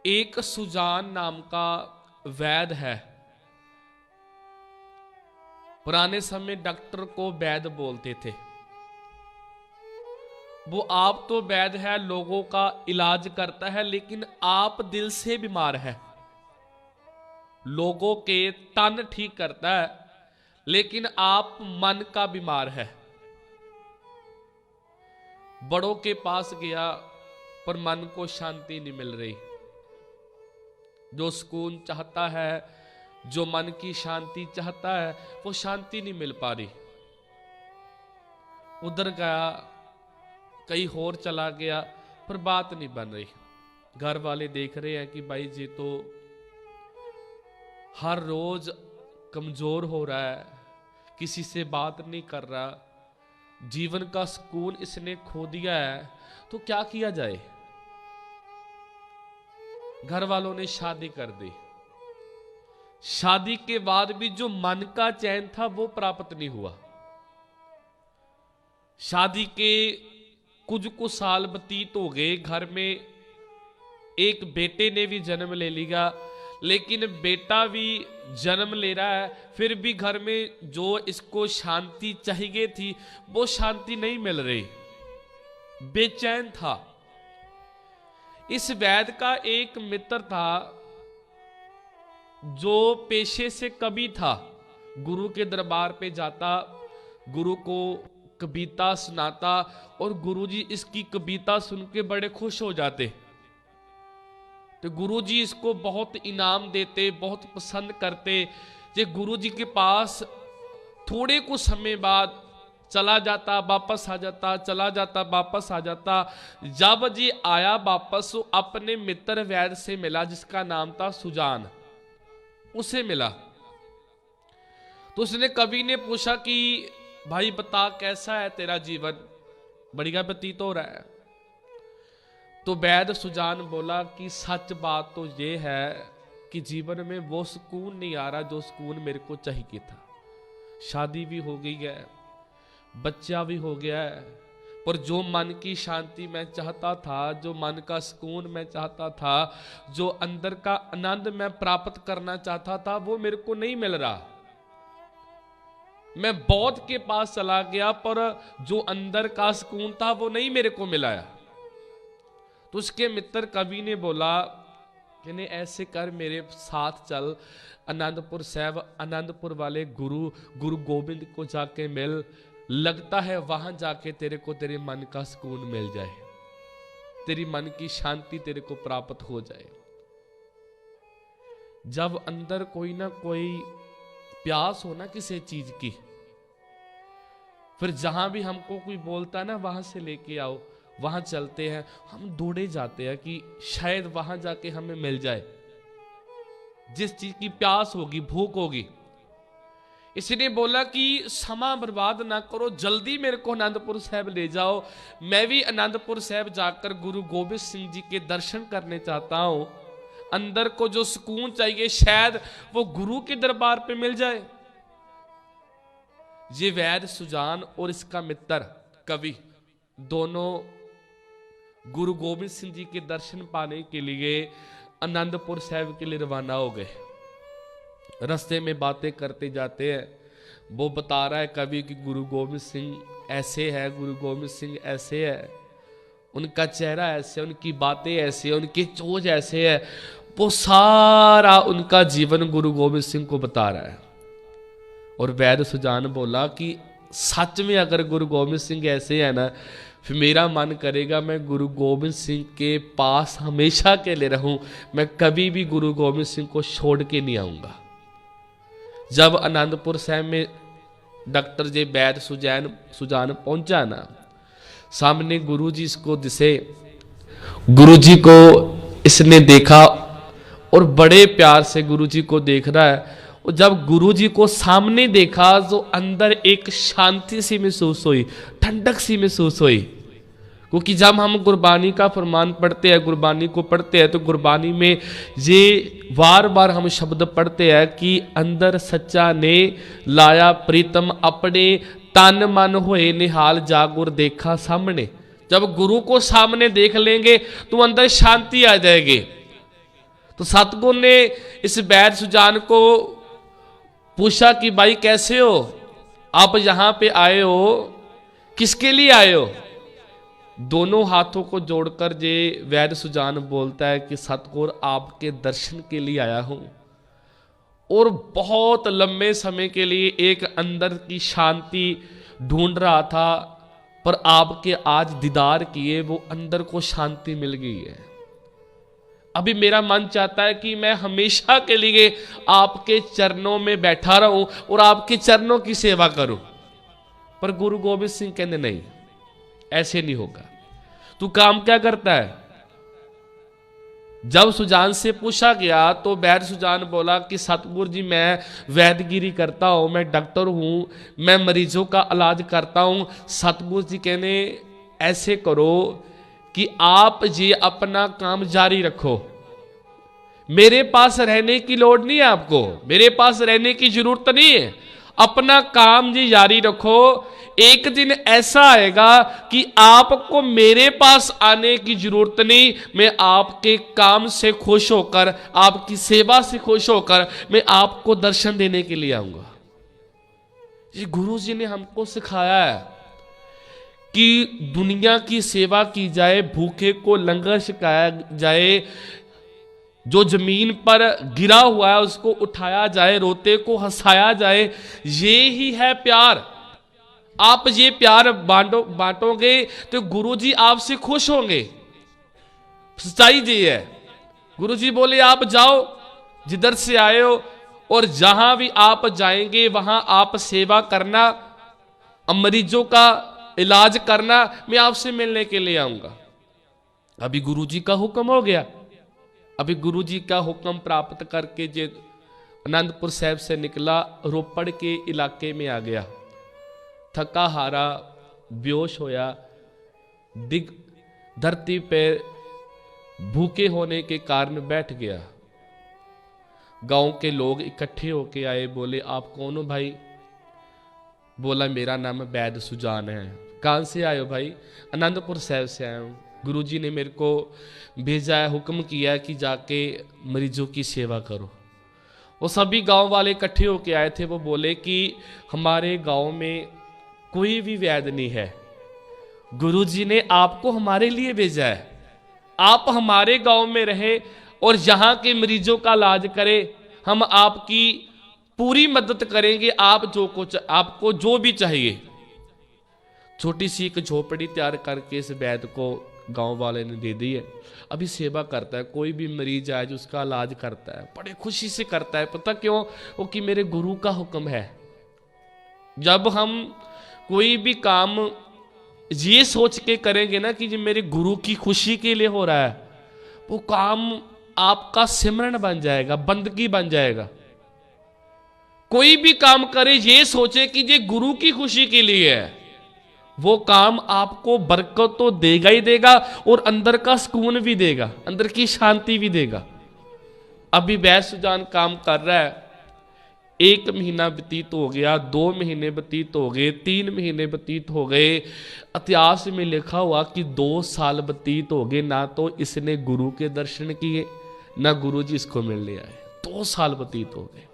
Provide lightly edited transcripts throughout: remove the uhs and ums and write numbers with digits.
एक सुजान नाम का वैद्य है। पुराने समय डॉक्टर को वैद्य बोलते थे। वो आप तो वैद्य है, लोगों का इलाज करता है, लेकिन आप दिल से बीमार है। लोगों के तन ठीक करता है, लेकिन आप मन का बीमार है। बड़ों के पास गया पर मन को शांति नहीं मिल रही। जो सुकून चाहता है, जो मन की शांति चाहता है, वो शांति नहीं मिल पा रही। उधर गया, कहीं और चला गया, पर बात नहीं बन रही। घर वाले देख रहे हैं कि भाई जी तो हर रोज कमजोर हो रहा है, किसी से बात नहीं कर रहा, जीवन का सुकून इसने खो दिया है, तो क्या किया जाए। घर वालों ने शादी कर दी। शादी के बाद भी जो मन का चैन था वो प्राप्त नहीं हुआ। शादी के कुछ साल व्यतीत हो गए, घर में एक बेटे ने भी जन्म ले लिया, लेकिन बेटा भी जन्म ले रहा है, फिर भी घर में जो इसको शांति चाहिए थी वो शांति नहीं मिल रही, बेचैन था। इस वैद्य का एक मित्र था जो पेशे से कवि था। गुरु के दरबार पे जाता, गुरु को कविता सुनाता, और गुरुजी इसकी कविता सुन के बड़े खुश हो जाते। तो गुरुजी इसको बहुत इनाम देते, बहुत पसंद करते। जे गुरुजी के पास थोड़े कुछ समय बाद चला जाता, वापस आ जाता, चला जाता, वापस आ जाता। जब जी आया वापस, वो अपने मित्र वैद्य से मिला जिसका नाम था सुजान, उसे मिला। तो उसने कवि ने पूछा कि भाई बता कैसा है तेरा जीवन, बढ़िया व्यतीत हो रहा है। तो वैद्य सुजान बोला कि सच बात तो ये है कि जीवन में वो सुकून नहीं आ रहा जो सुकून मेरे को चाहिए था। शादी भी हो गई है, बच्चा भी हो गया है, पर जो मन की शांति मैं चाहता था, जो मन का सुकून मैं चाहता था, जो अंदर का आनंद मैं प्राप्त करना चाहता था, वो मेरे को नहीं मिल रहा। मैं बौद्ध के पास चला गया, पर जो अंदर का सुकून था वो नहीं मेरे को मिला। तो उसके मित्र कवि ने बोला कि नहीं, ऐसे कर, मेरे साथ चल आनंदपुर साहब, आनंदपुर वाले गुरु गोविंद को जाके मिल, लगता है वहां जाके तेरे को तेरे मन का सुकून मिल जाए, तेरी मन की शांति तेरे को प्राप्त हो जाए। जब अंदर कोई ना कोई प्यास हो ना किसी चीज की, फिर जहां भी हमको कोई बोलता ना वहां से लेके आओ, वहां चलते हैं, हम दौड़े जाते हैं कि शायद वहां जाके हमें मिल जाए जिस चीज की प्यास होगी, भूख होगी। इसने बोला कि समा बर्बाद ना करो, जल्दी मेरे को आनंदपुर साहब ले जाओ। मैं भी आनंदपुर साहब जाकर गुरु गोबिंद सिंह जी के दर्शन करने चाहता हूं। अंदर को जो सुकून चाहिए शायद वो गुरु के दरबार पे मिल जाए। ये वैद्य सुजान और इसका मित्र कवि दोनों गुरु गोबिंद सिंह जी के दर्शन पाने के लिए आनंदपुर साहब के लिए रवाना हो गए। रास्ते में बातें करते जाते हैं। वो बता रहा है कवि कि गुरु गोबिंद सिंह ऐसे है, गुरु गोबिंद सिंह ऐसे है, उनका चेहरा ऐसे, उनकी बातें ऐसे, उनकी चोच ऐसे है। वो सारा उनका जीवन गुरु गोबिंद सिंह को बता रहा है। और वैद्य सुजान बोला कि सच में अगर गुरु गोबिंद सिंह ऐसे है ना, फिर मेरा मन करेगा मैं गुरु गोबिंद सिंह के पास हमेशा के लिए रहूं, मैं कभी भी गुरु गोबिंद सिंह को छोड़ के नहीं आऊंगा। जब आनंदपुर साहब में डॉक्टर जे वैद्य सुजान पहुंचा ना, सामने गुरुजी इसको दिसे। गुरुजी को इसने देखा और बड़े प्यार से गुरुजी को देख रहा है। और जब गुरुजी को सामने देखा तो अंदर एक शांति सी महसूस हुई, ठंडक सी महसूस हुई। क्योंकि जब हम गुरबानी का फरमान पढ़ते हैं, गुरबानी को पढ़ते हैं, तो गुरबानी में ये बार बार हम शब्द पढ़ते हैं कि अंदर सच्चा ने लाया प्रीतम अपने, तन मन होए निहाल जागुर देखा सामने। जब गुरु को सामने देख लेंगे तो अंदर शांति आ जाएगी। तो सतगुरु ने इस वैद्य सुजान को पूछा कि भाई कैसे हो, आप यहां पे आए हो, किसके लिए आए हो? दोनों हाथों को जोड़कर जे वैद्य सुजान बोलता है कि सतगुरु आपके दर्शन के लिए आया हूं, और बहुत लंबे समय के लिए एक अंदर की शांति ढूंढ रहा था, पर आपके आज दीदार किए वो अंदर को शांति मिल गई है। अभी मेरा मन चाहता है कि मैं हमेशा के लिए आपके चरणों में बैठा रहूं और आपके चरणों की सेवा करूं। पर गुरु गोबिंद सिंह कहते नहीं, ऐसे नहीं होगा। तू काम क्या करता है? जब सुजान से पूछा गया तो वैद्य सुजान बोला कि सतगुरु जी मैं वैद्यगिरी करता हूं, मैं डॉक्टर हूं, मैं मरीजों का इलाज करता हूं। सतगुरु जी कहने ऐसे करो कि आप जी अपना काम जारी रखो, मेरे पास रहने की लोड़ नहीं है, आपको मेरे पास रहने की जरूरत नहीं है, अपना काम जी जारी रखो। एक दिन ऐसा आएगा कि आपको मेरे पास आने की जरूरत नहीं, मैं आपके काम से खुश होकर, आपकी सेवा से खुश होकर मैं आपको दर्शन देने के लिए आऊंगा। ये गुरु जी ने हमको सिखाया है कि दुनिया की सेवा की जाए, भूखे को लंगर छकाया जाए, जो जमीन पर गिरा हुआ है उसको उठाया जाए, रोते को हंसाया जाए, ये ही है प्यार। आप ये प्यार बांटोगे तो गुरुजी आपसे खुश होंगे। सच्चाई ये है। गुरुजी बोले आप जाओ जिधर से आए हो, और जहां भी आप जाएंगे वहां आप सेवा करना, मरीजों का इलाज करना, मैं आपसे मिलने के लिए आऊंगा। अभी गुरुजी का हुक्म हो गया। अभी गुरुजी का हुक्म प्राप्त करके जे आनंदपुर साहब से निकला, रोपड़ के इलाके में आ गया। थका हारा बेहोश होया, दिग धरती पे भूखे होने के कारण बैठ गया। गांव के लोग इकट्ठे होके आए, बोले आप कौन हो भाई? बोला मेरा नाम वैद्य सुजान है। कहां से आए हो भाई? आनंदपुर साहब से आया हूं। गुरुजी ने मेरे को भेजा है, हुक्म किया है कि जाके मरीजों की सेवा करो। वो सभी गांव वाले इकट्ठे होके आए थे। वो बोले कि हमारे गांव में कोई भी वैद्य नहीं है, गुरुजी ने आपको हमारे लिए भेजा है, आप हमारे गांव में रहे और यहाँ के मरीजों का इलाज करें, हम आपकी पूरी मदद करेंगे, आप जो कुछ आपको जो भी चाहिए। छोटी सी एक झोपड़ी तैयार करके इस वैद्य को गांव वाले ने दे दी है। अभी सेवा करता है, कोई भी मरीज आए जो उसका इलाज करता है, बड़े खुशी से करता है। पता क्यों? वो कि मेरे गुरु का हुक्म है। जब हम कोई भी काम ये सोच के करेंगे ना कि ये मेरे गुरु की खुशी के लिए हो रहा है, वो काम आपका सिमरन बन जाएगा, बंदगी बन जाएगा। कोई भी काम करे ये सोचे कि ये गुरु की खुशी के लिए है, वो काम आपको बरकत तो देगा ही देगा और अंदर का सुकून भी देगा, अंदर की शांति भी देगा। अभी वैद्य सुजान काम कर रहा है। 1 महीना व्यतीत हो गया, 2 महीने व्यतीत हो गए, 3 महीने व्यतीत हो गए। इतिहास में लिखा हुआ कि 2 साल व्यतीत हो गए, ना तो इसने गुरु के दर्शन किए, ना गुरु जी इसको मिलने आए। 2 साल व्यतीत हो गए।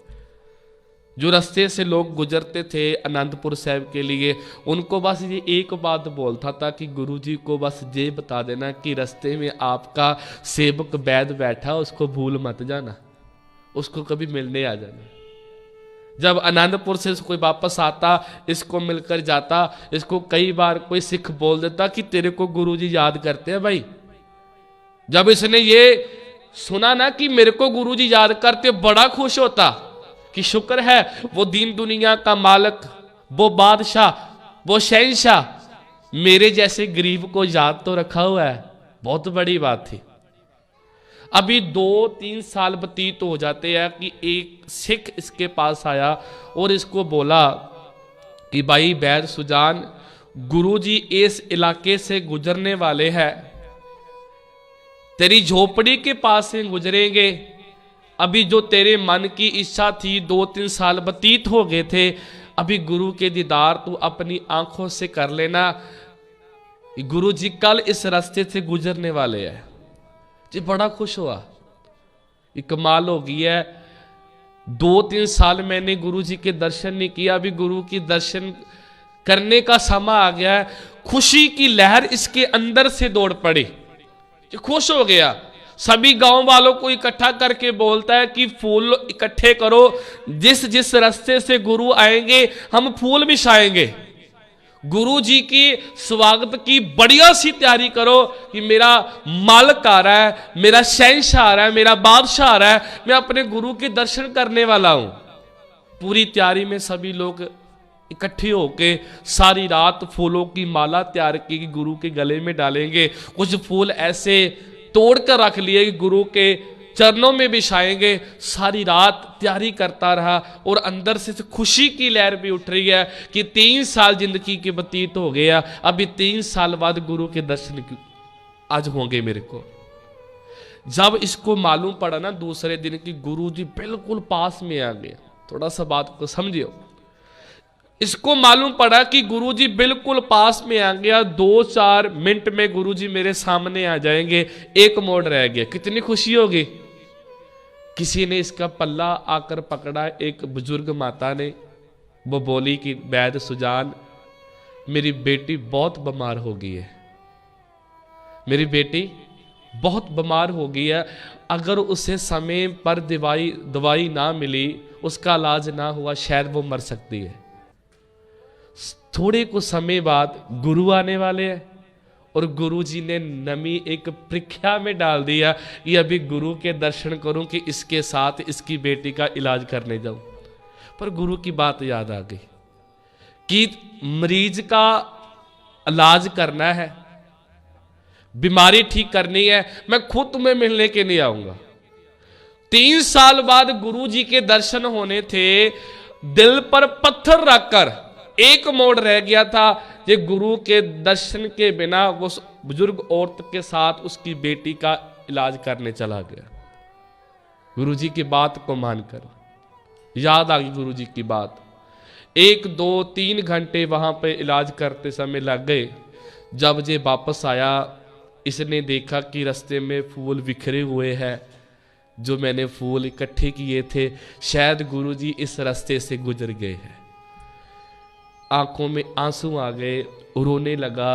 जो रास्ते से लोग गुजरते थे आनंदपुर साहब के लिए, उनको बस ये एक बात बोलता था कि गुरुजी को बस ये बता देना कि रास्ते में आपका सेवक वैद्य बैठा, उसको भूल मत जाना, उसको कभी मिलने आ जाना। जब आनंदपुर से कोई वापस आता, इसको मिलकर जाता, इसको कई बार कोई सिख बोल देता कि तेरे को गुरुजी याद करते हैं भाई। जब इसने ये सुना ना कि मेरे को गुरुजी याद करते, बड़ा खुश होता कि शुक्र है वो दीन दुनिया का मालिक, वो बादशाह, वो शहंशाह मेरे जैसे गरीब को याद तो रखा हुआ है। बहुत बड़ी बात थी। अभी 2-3 साल व्यतीत हो जाते हैं कि एक सिख इसके पास आया और इसको बोला कि भाई वैद्य सुजान, गुरुजी इस इलाके से गुजरने वाले हैं, तेरी झोपड़ी के पास से गुजरेंगे। अभी जो तेरे मन की इच्छा थी, 2-3 साल व्यतीत हो गए थे, अभी गुरु के दीदार तू अपनी आंखों से कर लेना। गुरु जी कल इस रास्ते से गुजरने वाले हैं। जी बड़ा खुश हुआ। ये कमाल हो गई है। 2-3 साल मैंने गुरु जी के दर्शन नहीं किया, अभी गुरु की दर्शन करने का समय आ गया है। खुशी की लहर इसके अंदर से दौड़ पड़ी, खुश हो गया। सभी गांव वालों को इकट्ठा करके बोलता है कि फूल इकट्ठे करो, जिस जिस रास्ते से गुरु आएंगे हम फूल बिछाएंगे। गुरु जी की स्वागत की बढ़िया सी तैयारी करो कि मेरा मालिक आ रहा है, मेरा शहंशाह आ रहा है, मेरा बादशाह आ रहा है, मैं अपने गुरु के दर्शन करने वाला हूं। पूरी तैयारी में सभी लोग इकट्ठे होके सारी रात फूलों की माला तैयार की, गुरु के गले में डालेंगे। कुछ फूल ऐसे तोड़ कर रख लिए कि गुरु के चरणों में बिछाएंगे। सारी रात तैयारी करता रहा और अंदर से खुशी की लहर भी उठ रही है कि 3 साल जिंदगी के व्यतीत हो गया, अभी 3 साल बाद गुरु के दर्शन आज होंगे मेरे को। जब इसको मालूम पड़ा ना दूसरे दिन की गुरु जी बिल्कुल पास में आ गए, थोड़ा सा बात को समझियो। इसको मालूम पड़ा कि गुरुजी बिल्कुल पास में आ गया, 2-4 मिनट में गुरुजी मेरे सामने आ जाएंगे, एक मोड़ रह गया। कितनी खुशी होगी। किसी ने इसका पल्ला आकर पकड़ा, एक बुजुर्ग माता ने, वो बोली कि वैद्य सुजान, मेरी बेटी बहुत बीमार हो गई है, मेरी बेटी बहुत बीमार हो गई है, अगर उसे समय पर दवाई ना मिली, उसका इलाज ना हुआ, शायद वो मर सकती है। थोड़े कुछ समय बाद गुरु आने वाले हैं और गुरु जी ने नमी एक परीक्षा में डाल दिया कि अभी गुरु के दर्शन करूं कि इसके साथ इसकी बेटी का इलाज करने जाऊं। पर गुरु की बात याद आ गई कि मरीज का इलाज करना है, बीमारी ठीक करनी है, मैं खुद तुम्हें मिलने के नहीं आऊंगा। 3 साल बाद गुरु जी के दर्शन होने थे, दिल पर पत्थर रखकर एक मोड़ रह गया था। ये गुरु के दर्शन के बिना वो बुजुर्ग औरत के साथ उसकी बेटी का इलाज करने चला गया। गुरु जी की बात को मानकर याद आ गई गुरु जी की बात। 1, 2, 3 घंटे वहां पे इलाज करते समय लग गए। जब ये वापस आया, इसने देखा कि रास्ते में फूल बिखरे हुए हैं, जो मैंने फूल इकट्ठे किए थे, शायद गुरु जी इस रास्ते से गुजर गए हैं। आंखों में आंसू आ गए, रोने लगा,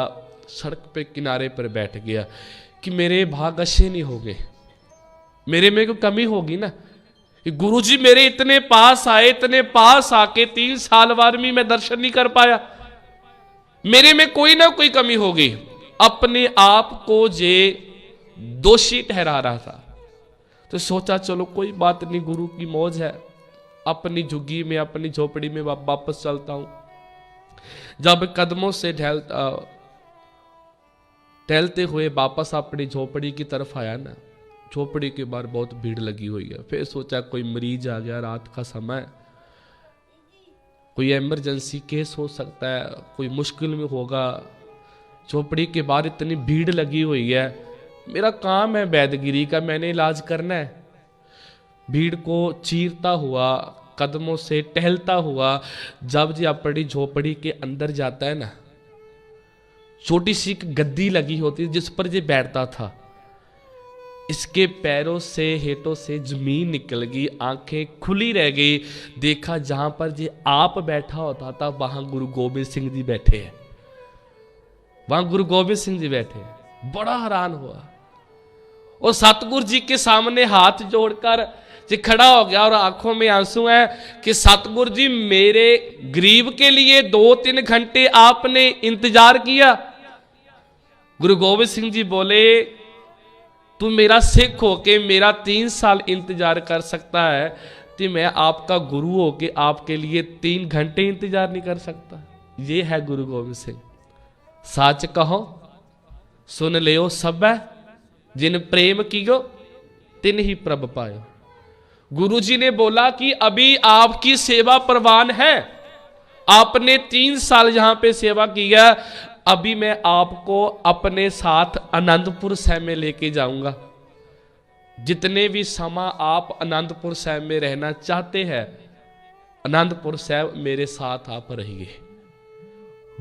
सड़क पे किनारे पर बैठ गया कि मेरे भाग अच्छे नहीं हो गए, मेरे में कोई कमी होगी ना। गुरुजी मेरे इतने पास आए, इतने पास आके 3 साल बाद भी मैं दर्शन नहीं कर पाया, मेरे में कोई ना कोई कमी होगी। अपने आप को जे दोषी ठहरा रहा था, तो सोचा चलो कोई बात नहीं, गुरु की मौज है, अपनी झुग्गी में अपनी झोपड़ी में वापस चलता हूं। जब कदमों से टहलते हुए वापस अपनी झोपड़ी की तरफ आया ना, झोपड़ी के बाहर बहुत भीड़ लगी हुई है। फिर सोचा कोई मरीज आ गया, रात का समय, कोई इमरजेंसी केस हो सकता है, कोई मुश्किल में होगा। झोपड़ी के बाहर इतनी भीड़ लगी हुई है, मेरा काम है वैद्यगिरी का, मैंने इलाज करना है। भीड़ को चीरता हुआ, कदमों से टहलता हुआ जब जी अपनी झोपड़ी के अंदर जाता है ना, छोटी सी गद्दी लगी होती है जिस पर ये बैठता था, इसके पैरों से हेठों से जमीन निकल गई, आंखें खुली रह गई। देखा जहां पर ये आप बैठा होता था वहां गुरु गोबिंद सिंह जी बैठे हैं, वहां गुरु गोबिंद सिंह जी बैठे हैं। बड़ा हैरान हुआ और सतगुरु जी के सामने हाथ जोड़कर जी खड़ा हो गया और आंखों में आंसू हैं कि सतगुरु जी मेरे गरीब के लिए 2-3 घंटे आपने इंतजार किया। गुरु गोबिंद सिंह जी बोले, तू मेरा सिख होके मेरा 3 साल इंतजार कर सकता है, तो मैं आपका गुरु होके आपके लिए 3 घंटे इंतजार नहीं कर सकता। ये है गुरु गोबिंद सिंह। सच कहो सुन लियो सब है, जिन प्रेम कियो तिन ही प्रभ पायो। गुरु जी ने बोला कि अभी आपकी सेवा प्रवान है, आपने 3 साल यहां पे सेवा किया, अभी मैं आपको अपने साथ आनंदपुर साहिब में लेके जाऊंगा। जितने भी समा आप आनंदपुर साहिब में रहना चाहते हैं, आनंदपुर साहिब मेरे साथ आप रहिए।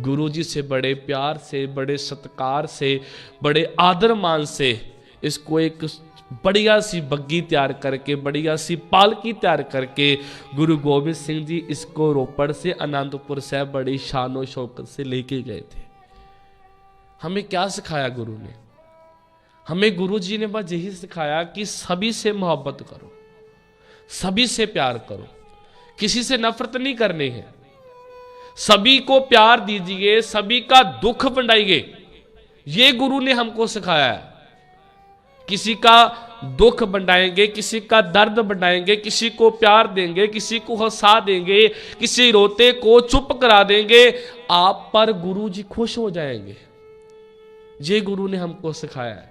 गुरु जी से बड़े प्यार से, बड़े सत्कार से, बड़े आदर मान से इसको एक बढ़िया सी बग्गी तैयार करके, बढ़िया सी पालकी तैयार करके गुरु गोबिंद सिंह जी इसको रोपड़ से आनंदपुर साहब बड़ी शान और शौकत से लेके गए थे। हमें क्या सिखाया गुरु ने? हमें गुरु जी ने बस यही सिखाया कि सभी से मोहब्बत करो, सभी से प्यार करो, किसी से नफरत नहीं करनी है, सभी को प्यार दीजिए, सभी का दुख बंटाइए। ये गुरु ने हमको सिखाया है। किसी का दुख बंटाएंगे, किसी का दर्द बंटाएंगे, किसी को प्यार देंगे, किसी को हंसा देंगे, किसी रोते को चुप करा देंगे, आप पर गुरु जी खुश हो जाएंगे। ये गुरु ने हमको सिखाया है।